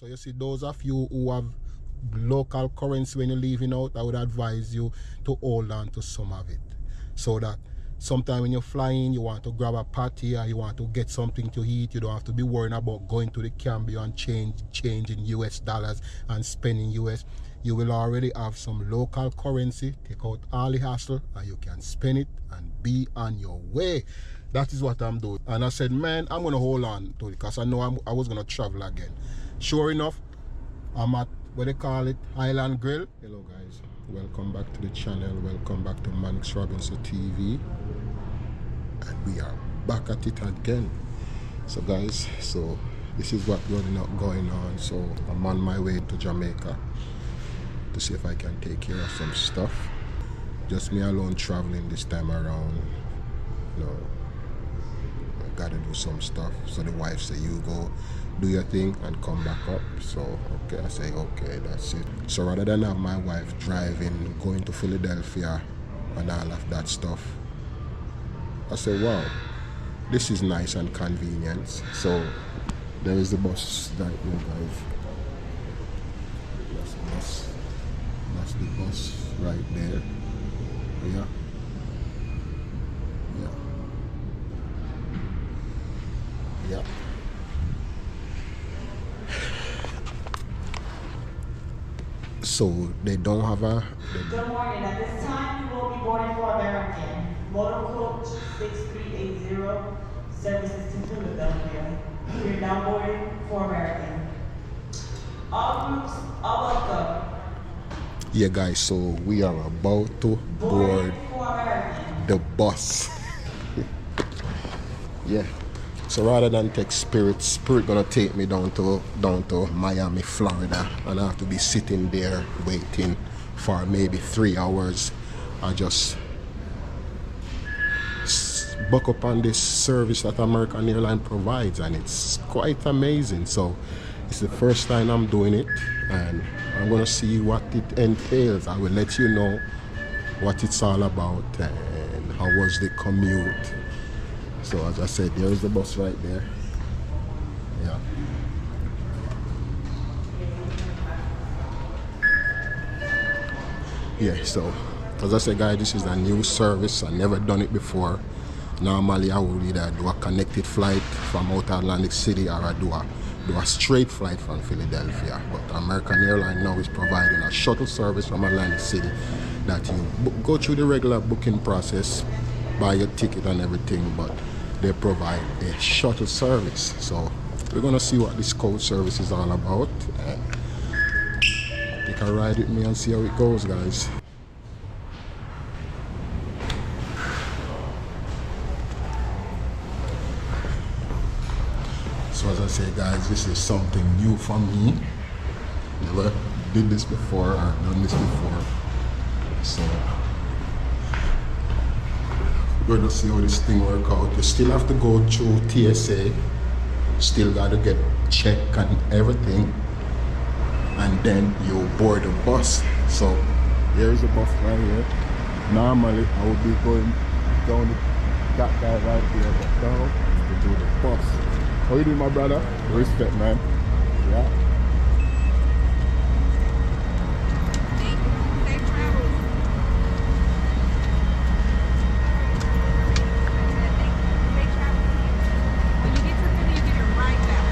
So you see, those of you who have local currency when you're leaving out, I would advise you to hold on to some of it, so that sometime when you're flying, you want to grab a patty or you want to get something to eat, you don't have to be worrying about going to the Cambio and change in US dollars and spending US. You will already have some local currency. Take out all the hassle and you can spend it and be on your way. That is what I'm doing. And I said, man, I'm going to hold on to it because I know I was going to travel again. Sure enough, I'm at, what they call it, Highland Grill. Hello guys, welcome back to the channel. Welcome back to Manix Robinson TV. And we are back at it again. So guys, so this is what's going on. So I'm on my way to Jamaica to see if I can take care of some stuff. Just me alone traveling this time around. You know, I gotta do some stuff. So the wife said, you go do your thing and come back up. So okay, I say okay, that's it. So rather than have my wife driving, going to Philadelphia and all of that stuff, I said, wow, this is nice and convenient. So there is the bus right here, guys. That's the bus. That's the bus right there. Yeah. Yeah. Yeah. So they don't have a... Good morning. At this time, you will be boarding for American. Motor coach 6380, services to Philadelphia. We are now boarding for American. All groups are welcome. Yeah guys, so we are about to board the bus. Yeah. So rather than take Spirit gonna take me down to Miami, Florida, and I have to be sitting there waiting for maybe 3 hours. I just buck up on this service that American Airline provides, and it's quite amazing. So it's the first time I'm doing it, and I'm gonna see what it entails. I will let you know what it's all about and how was the commute. So as I said, there is the bus right there. Yeah. Yeah, so as I said guys, this is a new service. I never done it before. Normally I would either do a connected flight from outer Atlantic City, or I do a straight flight from Philadelphia. But American Airline now is providing a shuttle service from Atlantic City that you go through the regular booking process, buy your ticket and everything, but they provide a shuttle service. So we're gonna see what this code service is all about, and take a ride with me and see how it goes, guys. So as I say guys, this is something new for me. Never did this before or done this before. So we're gonna see how this thing work out. You still have to go through TSA, still gotta get checked and everything, and then you board the bus. So here is the bus right here. Normally I would be going down that guy right here, but now to do the bus. How you doing, my brother? Respect, man. Yeah. Safe travels. Safe travels. When you get to Philly, you get it right back,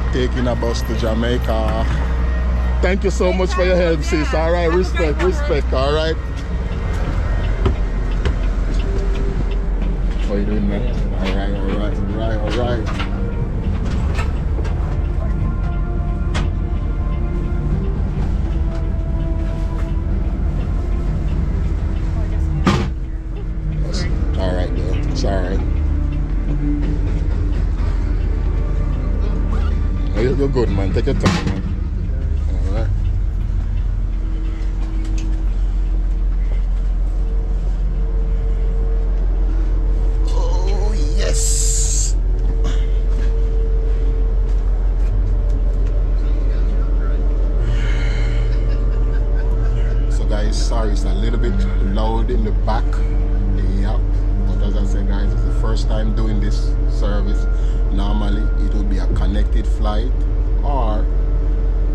right? Taking a bus to Jamaica. Thank you so much for your help, sis. All right, respect, all right. How you doing, man? All right. All right, though. It's all right. Oh, you're good, man. Take your time, man. All right. Sorry, it's a little bit loud in the back. Yeah, but as I said guys, it's the first time doing this service. connected flight, or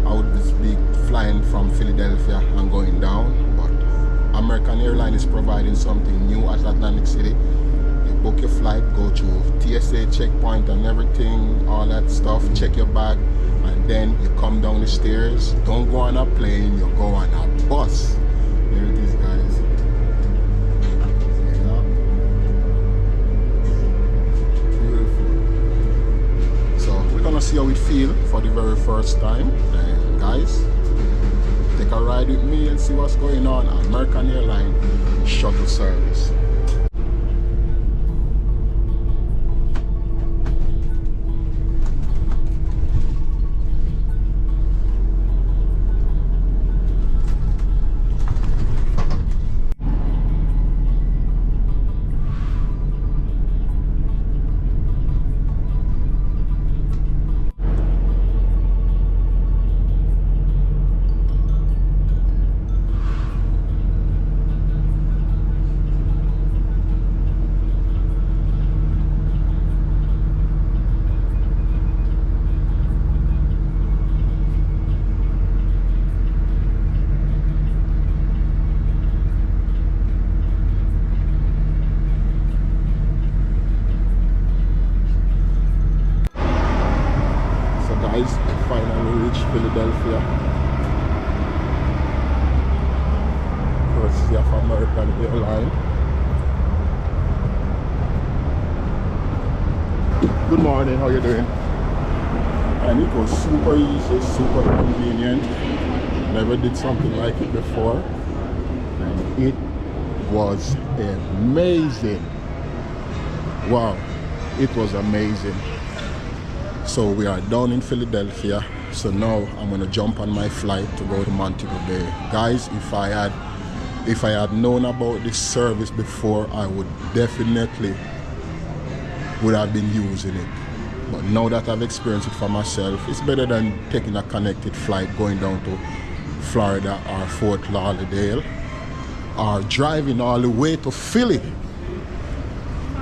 I would be flying from Philadelphia and going down. But American Airline is providing something new at Atlantic City. You book your flight, go through TSA checkpoint and everything, all that stuff, check your bag, and then you come down the stairs. Don't go on a plane, you go on a bus. There it is, guys. Yeah. Beautiful. So we're gonna see how it feels for the very first time. And guys, take a ride with me and see what's going on. American Airline shuttle service. Finally reached Philadelphia, courtesy of American Airline. Good morning, how you doing? And it was super easy, super convenient. Never did something like it before, and it was amazing. Wow, it was amazing. So we are down in Philadelphia. So now I'm gonna jump on my flight to go to Montego Bay. Guys, if I had known about this service before, I would definitely would have been using it. But now that I've experienced it for myself, it's better than taking a connected flight going down to Florida or Fort Lauderdale, or driving all the way to Philly.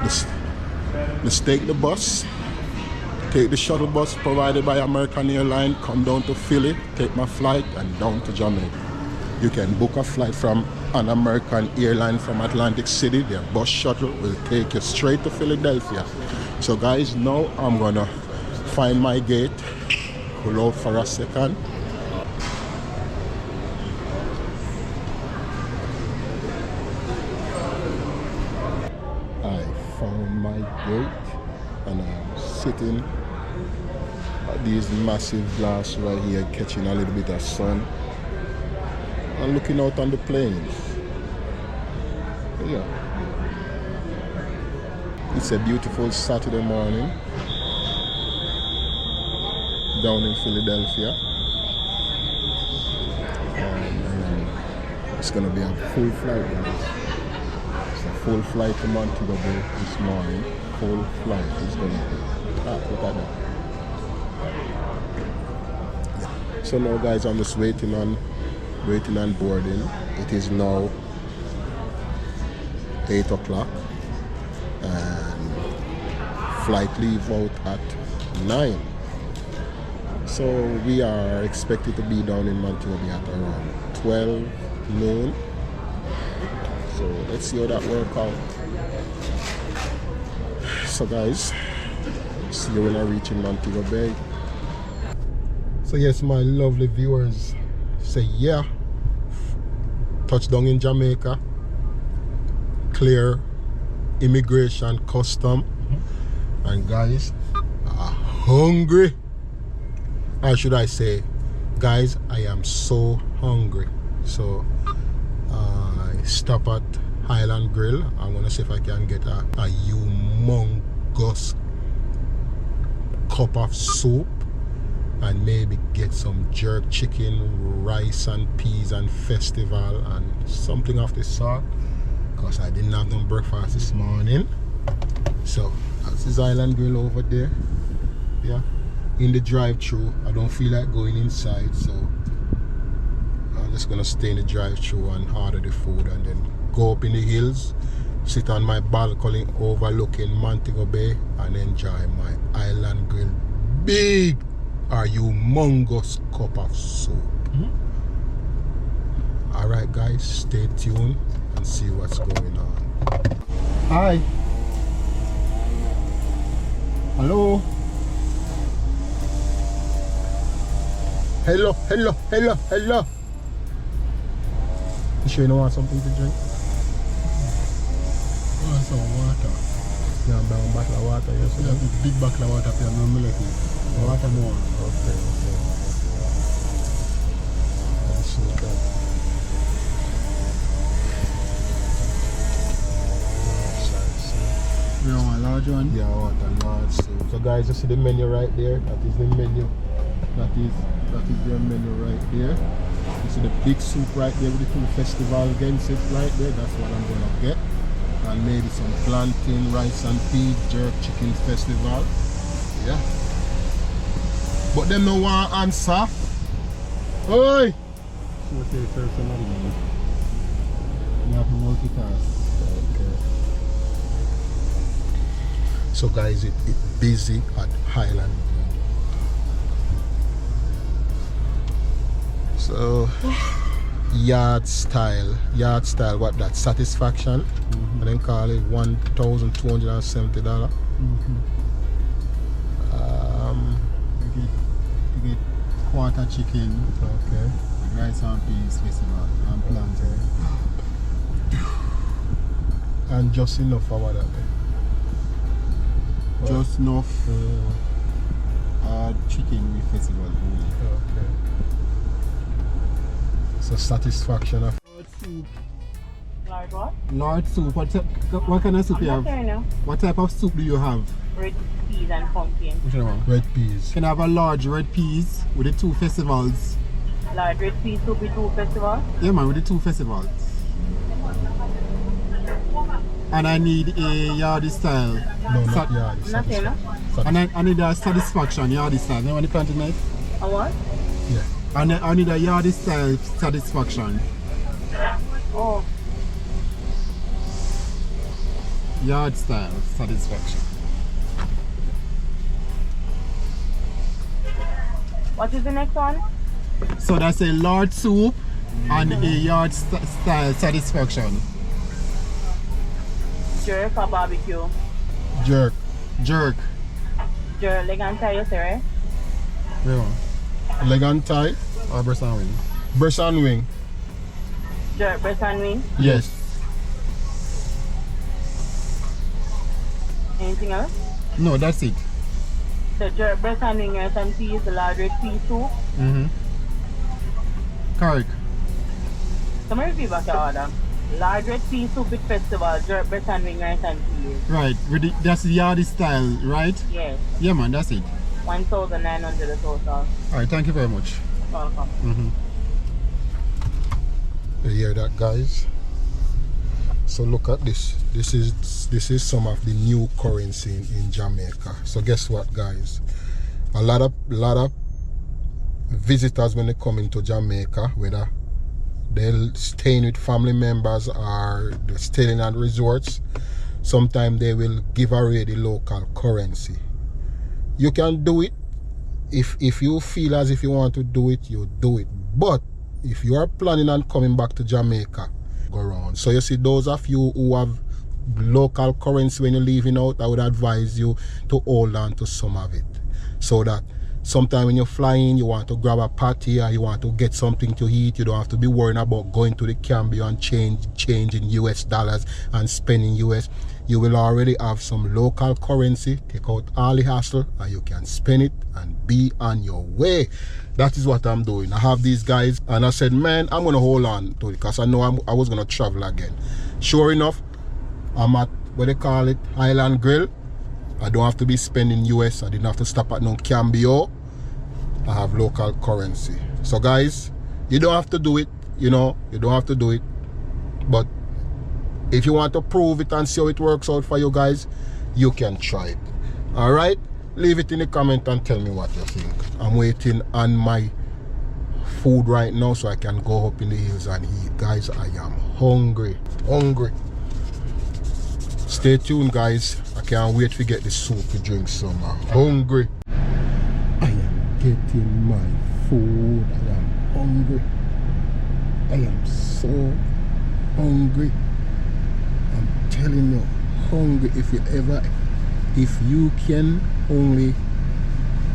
Just take the bus. Take the shuttle bus provided by American Airline, come down to Philly, take my flight, and down to Jamaica. You can book a flight from an American Airline from Atlantic City. Their bus shuttle will take you straight to Philadelphia. So guys, now I'm gonna find my gate, pull out for a second. I found my gate and I'm sitting at these massive glass right here, catching a little bit of sun and looking out on the plains. Yeah, it's a beautiful Saturday morning down in Philadelphia, and it's gonna be a full flight, guys. It's a full flight to Montego Bay this morning. Full flight is going to be. Look at that. Yeah. So now, guys, I'm just waiting on boarding. It is now 8 o'clock and flight leave out at 9. So we are expected to be down in Montego Bay at around 12 noon. So let's see how that works out. So guys, see you when I reach in Montego Bay. So yes, my lovely viewers, say yeah, touchdown in Jamaica, clear immigration, custom, and guys are hungry. Or should I say, guys, I am so hungry. So I stop at Highland Grill. I'm gonna see if I can get a humongous cup of soup and maybe get some jerk chicken, rice and peas and festival and something of the sort, because I didn't have no breakfast this morning. So that's this Highland Grill over there. Yeah, in the drive-thru. I don't feel like going inside, so I'm just gonna stay in the drive-thru and order the food and then go up in the hills, sit on my balcony overlooking Montego Bay and enjoy my Island Grill big or humongous cup of soup. Alright guys, stay tuned and see what's going on. Hi. Hello. Hello. You sure you don't want something to drink? Oh, some water. Yeah, buy one bottle of water, yes. Yeah, this big bottle of water for no milk. Water more. Okay. Let's see that. You want a large one? Yeah, I want a large soup. So guys, you see the menu right there? That is the menu. That is their menu right there. You see the big soup right there with the two festival against it right there. That's what I'm gonna get. And maybe some plantain, rice and peas, jerk chicken festival. Yeah. But them no want answer. Oi! Okay, first another one. You have to multitask. Okay. So guys, it's busy at Highland. So yard style, what that? Satisfaction. And then call it $1,270. You get quarter chicken. Okay. With rice and peas festival and plantain. And just enough for what that? Just enough chicken with festival only. Okay. So satisfaction of Large soup. Large what? Large soup. What kind of soup you I'm not have? there now. What type of soup do you have? Red peas and pumpkin. Which one? red peas. Can I have a large red peas with the two festivals? Large red peas soup with 2 festivals. Yeah man, with the two festivals. And I need a yardy style. No, not yard. Not there now. And I need a satisfaction yardy style. You want the plantain knife? A what? Yeah. And I need a yardy style satisfaction. Oh, Yard style satisfaction. what is the next one? So that's a large soup and a yard style satisfaction. Jerk or barbecue? Jerk. Jerk. Jerk, leg and thigh, you say, right? Yeah. Leg and thigh. Or breast and wing. Breast and wing. Jerk, breast and wing. Yes. Anything else? No, that's it. The jerk, breast and wing, rice and peas, the large red pea soup. Correct. Come and repeat back your order. Large red pea soup with festival, jerk, breast and wing, rice and peas. Right. That's the yardy style, right? Yes. Yeah man, that's it. 1,900 a total. Alright, thank you very much. Welcome. You hear that, guys? So look at this. This is some of the new currency in Jamaica. So guess what, guys? A lot of visitors when they come into Jamaica, whether they're staying with family members or they're staying at resorts, sometimes they will give away the local currency. You can do it if you feel as if you want to do it, you do it. But if you are planning on coming back to Jamaica, go around. So you see, those of you who have local currency when you're leaving out, I would advise you to hold on to some of it, so that sometime when you're flying, you want to grab a patty or you want to get something to eat, you don't have to be worrying about going to the Cambio and changing US dollars and spending US. You will already have some local currency. Take out all the hassle and you can spend it and be on your way. That is what I'm doing. I have these guys and I said, man, I'm gonna hold on to it because I know I was gonna travel again. Sure enough, I'm at what they call it, Highland Grill. I don't have to be spending US. I didn't have to stop at no Cambio. I have local currency. So guys, you don't have to do it, you know, you don't have to do it. But if you want to prove it and see how it works out for you guys, you can try it. Alright? Leave it in the comment and tell me what you think. I'm waiting on my food right now so I can go up in the hills and eat. Guys, I am hungry. Stay tuned, guys. I can't wait to get the soup to drink some. I'm hungry. getting my food. I am hungry. I am so hungry. I'm telling you, hungry. If you can only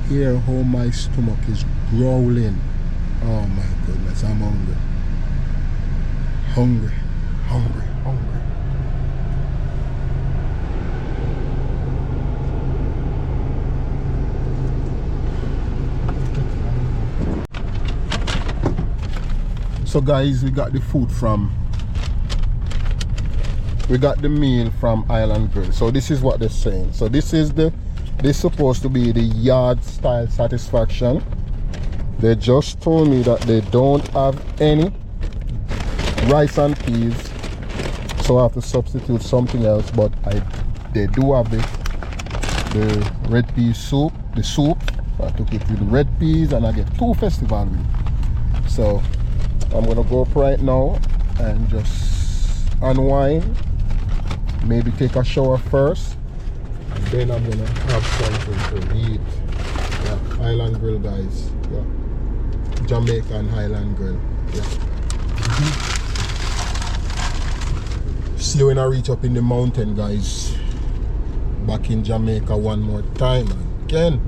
hear how my stomach is growling. Oh my goodness, I'm hungry. Hungry. So guys, we got the meal from Island Grill. So this is what they're saying. So this is supposed to be the yard style satisfaction. They just told me that they don't have any rice and peas, so I have to substitute something else, but they do have the red pea soup, the soup. I took it with the red peas and I get 2 festival with it. So I'm gonna go up right now and just unwind, maybe take a shower first, and then I'm gonna have something to eat. Yeah, Island Grill, guys. Yeah, Jamaican Highland Grill. Yeah. See you when I reach up in the mountain, guys. Back in Jamaica one more time again.